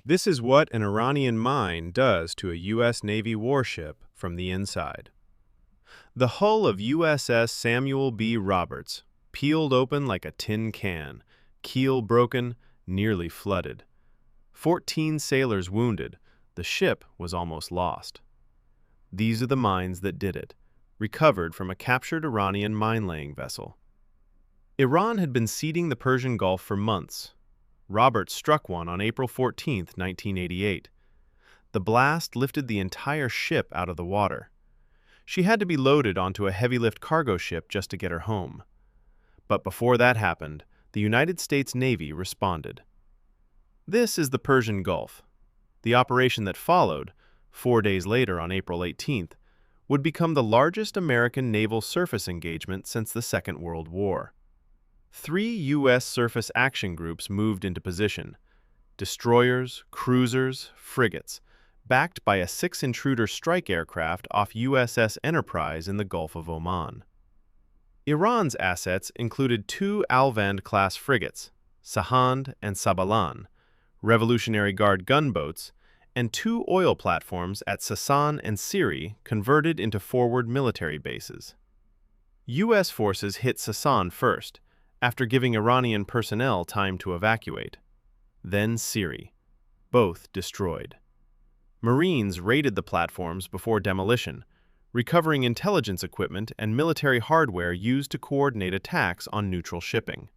This is what an Iranian mine does to a U.S. Navy warship from the inside. The hull of USS Samuel B. Roberts peeled open like a tin can, keel broken, nearly flooded. 14 sailors wounded, the ship was almost lost. These are the mines that did it, recovered from a captured Iranian mine-laying vessel. Iran had been seeding the Persian Gulf for months. Roberts struck one on April 14, 1988. The blast lifted the entire ship out of the water. She had to be loaded onto a heavy-lift cargo ship just to get her home. But before that happened, the United States Navy responded. This is the Persian Gulf. The operation that followed, 4 days later on April 18th, would become the largest American naval surface engagement since the Second World War. 3 U.S. surface action groups moved into position: destroyers, cruisers, frigates, backed by A-6 Intruder strike aircraft off USS Enterprise in the Gulf of Oman. Iran's assets included 2 Alvand-class frigates, Sahand and Sabalan, Revolutionary Guard gunboats, and 2 oil platforms at Sasan and Siri converted into forward military bases. U.S. forces hit Sasan first, after giving Iranian personnel time to evacuate. Then Siri, both destroyed. Marines raided the platforms before demolition, recovering intelligence equipment and military hardware used to coordinate attacks on neutral shipping.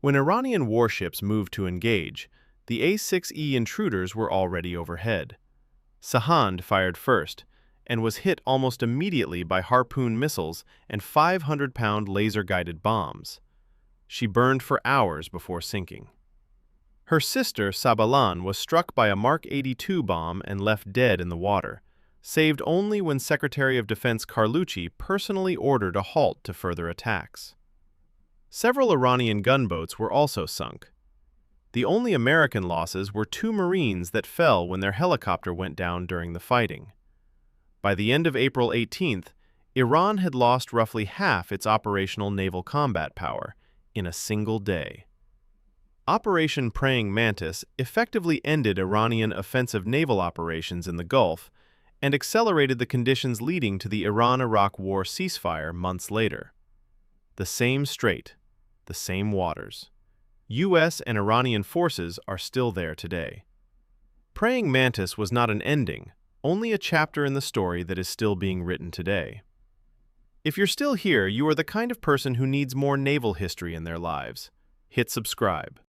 When Iranian warships moved to engage, the A-6 Intruders were already overhead. Sahand fired first, and was hit almost immediately by Harpoon missiles and 500-pound laser-guided bombs. She burned for hours before sinking. Her sister, Sabalan, was struck by a Mark 82 bomb and left dead in the water, saved only when Secretary of Defense Carlucci personally ordered a halt to further attacks. Several Iranian gunboats were also sunk. The only American losses were 2 Marines that fell when their helicopter went down during the fighting. By the end of April 18th, Iran had lost roughly half its operational naval combat power in a single day. Operation Praying Mantis effectively ended Iranian offensive naval operations in the Gulf and accelerated the conditions leading to the Iran-Iraq War ceasefire months later. The same strait, the same waters. U.S. and Iranian forces are still there today. Praying Mantis was not an ending, only a chapter in the story that is still being written today. If you're still here, you are the kind of person who needs more naval history in their lives. Hit subscribe.